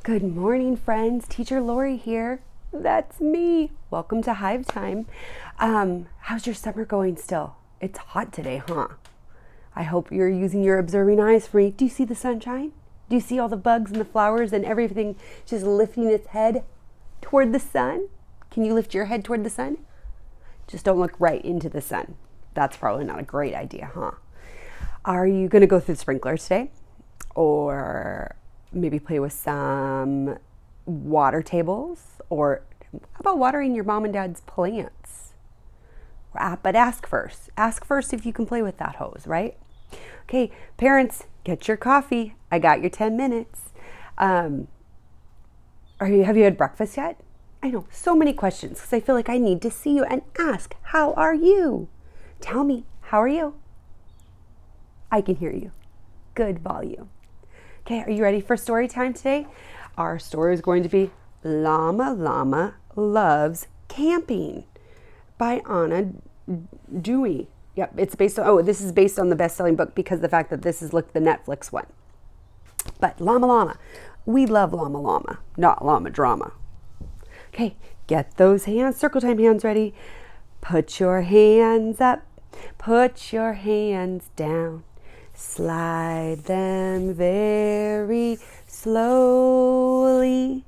Good morning, friends. Teacher Lori here. That's me. Welcome to Hive Time. How's your summer going still? It's hot today, huh? I hope you're using your observing eyes for me. Do you see the sunshine? Do you see all the bugs and the flowers and everything just lifting its head toward the sun? Can you lift your head toward the sun? Just don't look right into the sun. That's probably not a great idea, huh? Are you going to go through the sprinklers today? Or maybe play with some water tables, or how about watering your mom and dad's plants? But ask first. Ask first if you can play with that hose, right? Okay, parents, get your coffee. I got your 10 minutes. Have you had breakfast yet? I know, so many questions because I feel like I need to see you and ask, how are you? Tell me, how are you? I can hear you. Good volume. Okay, are you ready for story time today? Our story is going to be Llama Loves Camping by Anna Dewey. Yep, it's based on, this is based on the best-selling book because of the fact that this is the Netflix one. But Llama, we love Llama, not llama drama. Okay, get those hands, circle time hands ready. Put your hands up, put your hands down. Slide them very slowly.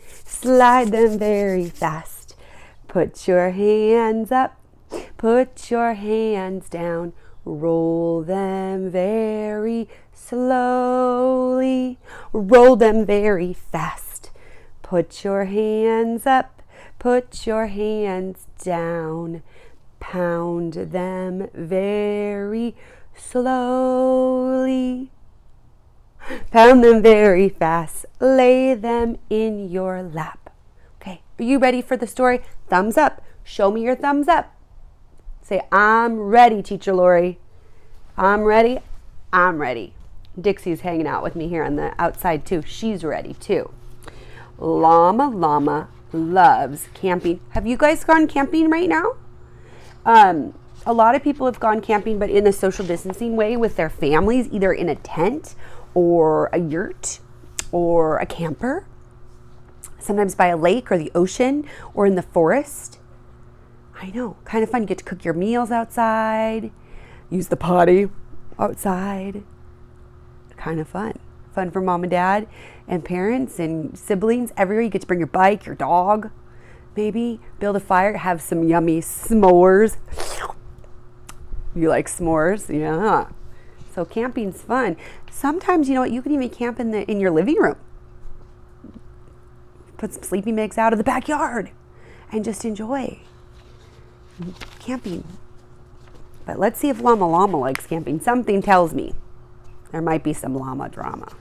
Slide them very fast. Put your hands up. Put your hands down. Roll them very slowly. Roll them very fast. Put your hands up. Put your hands down. Pound them very slowly. Pound them very fast. Lay them in your lap. Okay, are you ready for the story? Thumbs up. Show me your thumbs up. Say, I'm ready, Teacher Lori. I'm ready. I'm ready. Dixie's hanging out with me here on the outside too. She's ready too. Llama loves camping. Have you guys gone camping right now? A lot of people have gone camping, but in a social distancing way with their families, either in a tent or a yurt or a camper, sometimes by a lake or the ocean or in the forest. I know, kind of fun. You get to cook your meals outside, use the potty outside. Kind of fun. Fun for mom and dad and parents and siblings. Everywhere you get to bring your bike, your dog, maybe build a fire, have some yummy s'mores. You like s'mores? Yeah. So camping's fun. Sometimes, you know what, you can even camp in your living room. Put some sleeping bags out of the backyard and just enjoy camping. But let's see if Llama likes camping. Something tells me there might be some llama drama.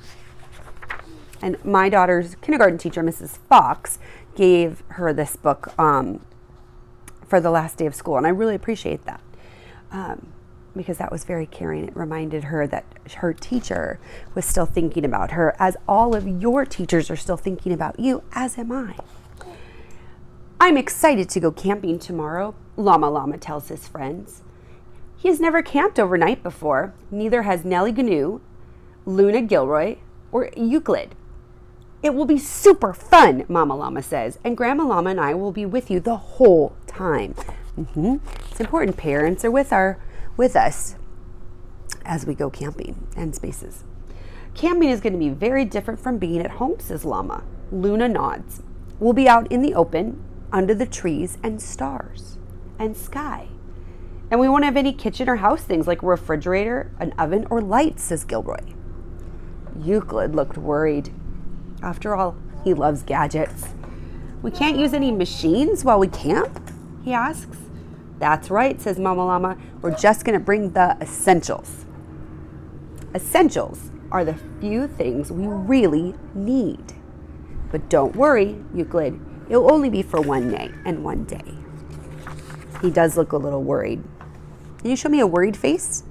And my daughter's kindergarten teacher, Mrs. Fox, gave her this book for the last day of school. And I really appreciate that. Because that was very caring. It reminded her that her teacher was still thinking about her, as all of your teachers are still thinking about you, as am I. I'm excited to go camping tomorrow, Llama tells his friends. He has never camped overnight before. Neither has Nellie Gnu, Luna Gilroy, or Euclid. It will be super fun, Mama Llama says, and Grandma Llama and I will be with you the whole time. It's important parents are with us as we go camping and spaces. Camping is going to be very different from being at home, says Llama. Luna nods. We'll be out in the open, under the trees and stars and sky. And we won't have any kitchen or house things like a refrigerator, an oven, or lights, says Gilroy. Euclid looked worried. After all, he loves gadgets. We can't use any machines while we camp? He asks. That's right, says Mama Llama. We're just going to bring the essentials. Essentials are the few things we really need. But don't worry, Euclid. It'll only be for one night and one day. He does look a little worried. Can you show me a worried face?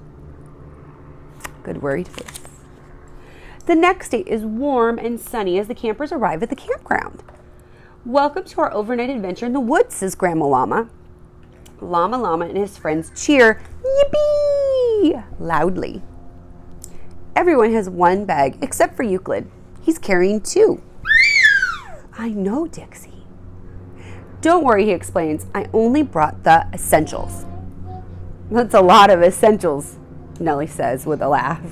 Good worried face. The next day is warm and sunny as the campers arrive at the campground. Welcome to our overnight adventure in the woods, says Grandma Llama. Llama and his friends cheer, yippee, loudly. Everyone has one bag except for Euclid. He's carrying two. I know, Dixie. Don't worry, he explains. I only brought the essentials. That's a lot of essentials, Nellie says with a laugh.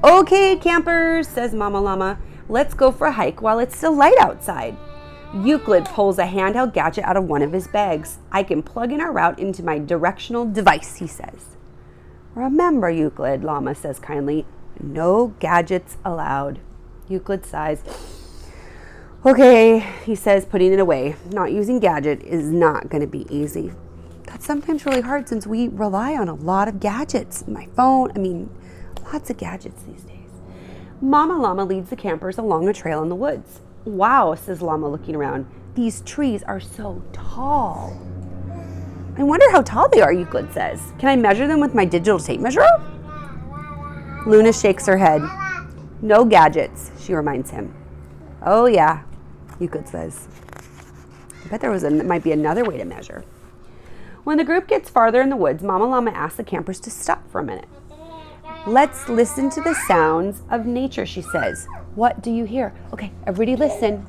Okay, campers, says Mama Llama. Let's go for a hike while it's still light outside. Euclid pulls a handheld gadget out of one of his bags. I can plug in our route into my directional device, he says. Remember, Euclid, Llama says kindly, no gadgets allowed. Euclid sighs. Okay, he says, putting it away. Not using gadget is not going to be easy. That's sometimes really hard since we rely on a lot of gadgets. My phone, lots of gadgets these days. Mama Llama leads the campers along a trail in the woods. Wow, says Llama looking around. These trees are so tall. I wonder how tall they are, Euclid says. Can I measure them with my digital tape measure? Luna shakes her head. No gadgets, she reminds him. Oh yeah, Euclid says. I bet there might be another way to measure. When the group gets farther in the woods, Mama Llama asks the campers to stop for a minute. Let's listen to the sounds of nature, she says. What do you hear? Okay, everybody listen.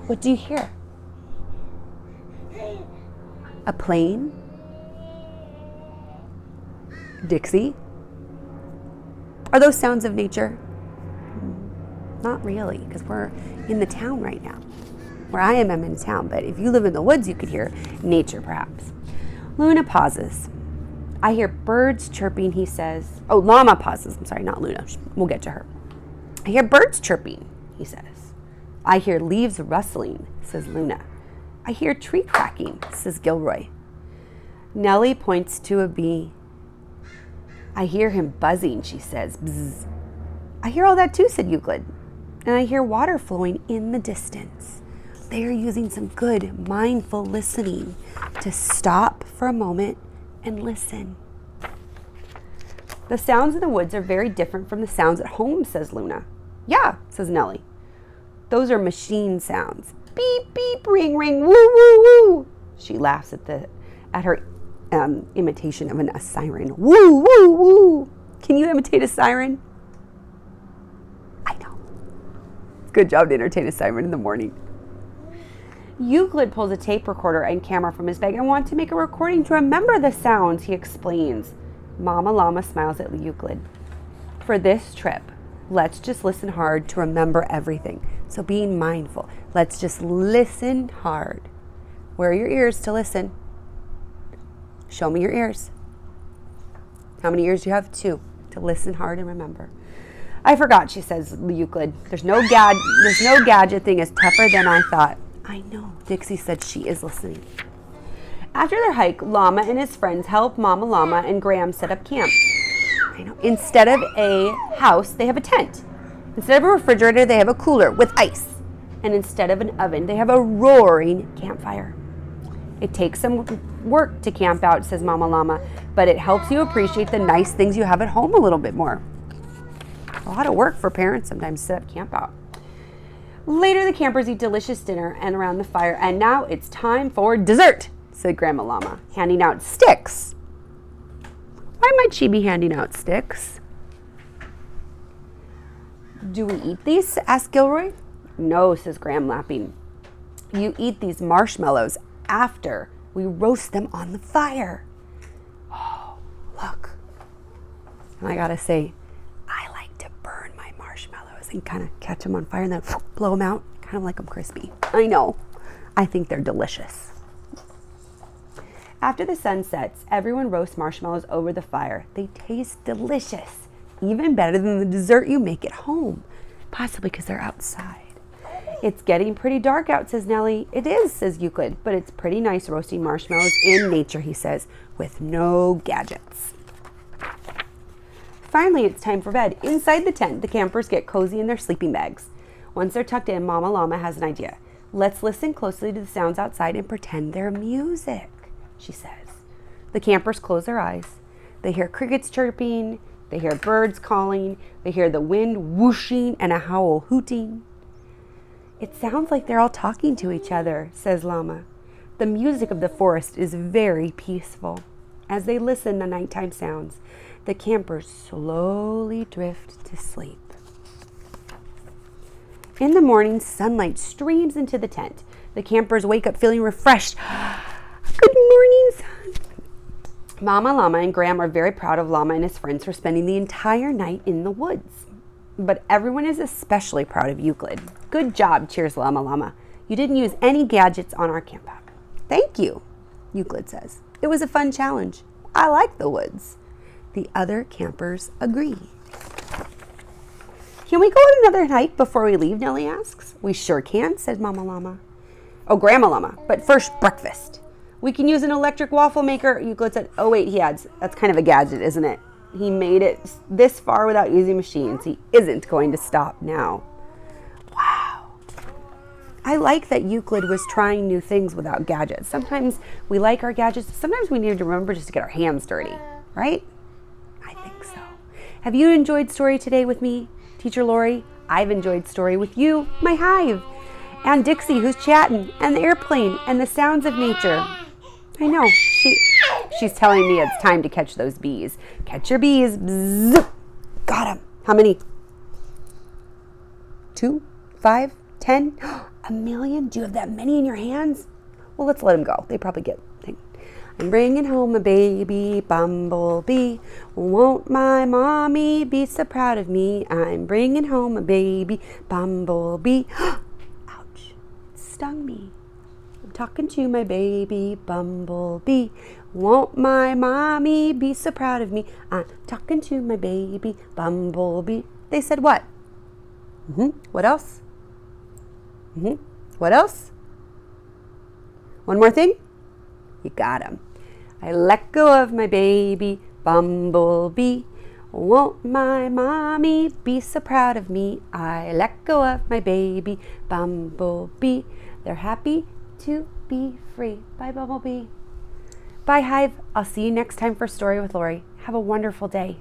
What do you hear? A plane? Dixie? Are those sounds of nature? Not really, because we're in the town right now. Where I am, I'm in town, but if you live in the woods, you could hear nature, perhaps. Luna pauses. I hear birds chirping, he says. Oh, Llama pauses. I'm sorry, not Luna. We'll get to her. I hear birds chirping, he says. I hear leaves rustling, says Luna. I hear tree cracking, says Gilroy. Nellie points to a bee. I hear him buzzing, she says. Bzz. I hear all that too, said Euclid. And I hear water flowing in the distance. They are using some good, mindful listening to stop for a moment and listen. The sounds in the woods are very different from the sounds at home, says Luna. Yeah, says Nellie. Those are machine sounds. Beep, beep, ring, ring, woo, woo, woo. She laughs at her imitation of a siren. Woo, woo, woo. Can you imitate a siren? I know. Good job to entertain a siren in the morning. Euclid pulls a tape recorder and camera from his bag and wants to make a recording to remember the sounds, he explains. Mama Llama smiles at Euclid. For this trip, let's just listen hard to remember everything. So being mindful, let's just listen hard. Where are your ears to listen? Show me your ears. How many ears do you have? 2. To listen hard and remember. I forgot, she says, Euclid. There's no gadget thing is tougher than I thought. I know, Dixie said she is listening. After their hike, Llama and his friends help Mama Llama and Graham set up camp. I know. Instead of a house, they have a tent. Instead of a refrigerator, they have a cooler with ice. And instead of an oven, they have a roaring campfire. It takes some work to camp out, says Mama Llama, but it helps you appreciate the nice things you have at home a little bit more. A lot of work for parents sometimes to set up camp out. Later, the campers eat delicious dinner and around the fire, and now it's time for dessert, said Grandma Llama, handing out sticks. Why might she be handing out sticks? Do we eat these? Asked Gilroy. No, says Graham, laughing. You eat these marshmallows after we roast them on the fire. Oh, look. And I gotta say, I like to burn my marshmallows and kind of catch them on fire and then blow them out, kind of like them crispy. I know. I think they're delicious. After the sun sets, everyone roasts marshmallows over the fire. They taste delicious, even better than the dessert you make at home, possibly because they're outside. It's getting pretty dark out, says Nellie. It is, says Euclid, but it's pretty nice roasting marshmallows in nature, he says, with no gadgets. Finally, it's time for bed. Inside the tent, the campers get cozy in their sleeping bags. Once they're tucked in, Mama Llama has an idea. Let's listen closely to the sounds outside and pretend they're music, she says. The campers close their eyes. They hear crickets chirping. They hear birds calling. They hear the wind whooshing and a howl hooting. It sounds like they're all talking to each other, says Llama. The music of the forest is very peaceful. As they listen to nighttime sounds, the campers slowly drift to sleep. In the morning, sunlight streams into the tent. The campers wake up feeling refreshed. Good morning, sun. Mama Llama and Graham are very proud of Llama and his friends for spending the entire night in the woods. But everyone is especially proud of Euclid. Good job, cheers Llama Llama. You didn't use any gadgets on our camp out. Thank you, Euclid says. It was a fun challenge. I like the woods. The other campers agree. Can we go on another hike before we leave, Nellie asks. We sure can, said Mama Llama. Oh, Grandma Llama, but first breakfast. We can use an electric waffle maker, Euclid said. Oh wait, he adds, that's kind of a gadget, isn't it? He made it this far without using machines. He isn't going to stop now. Wow. I like that Euclid was trying new things without gadgets. Sometimes we like our gadgets. Sometimes we need to remember just to get our hands dirty, right? I think so. Have you enjoyed story today with me, Teacher Lori? I've enjoyed story with you, my Hive, and Dixie, who's chatting, and the airplane, and the sounds of nature. I know, she's telling me it's time to catch those bees. Catch your bees. Bzz. Got him. How many? 2, 5, 10? A million? Do you have that many in your hands? Well, let's let them go. They probably get things. I'm bringing home a baby bumblebee. Won't my mommy be so proud of me? I'm bringing home a baby bumblebee. Ouch. It stung me. I'm talking to my baby bumblebee. Won't my mommy be so proud of me? I'm talking to my baby bumblebee. They said what? What else? What else? One more thing? You got him. I let go of my baby bumblebee. Won't my mommy be so proud of me? I let go of my baby bumblebee. They're happy to be free. Bye, Bumblebee. Bye, Hive. I'll see you next time for Story with Lori. Have a wonderful day.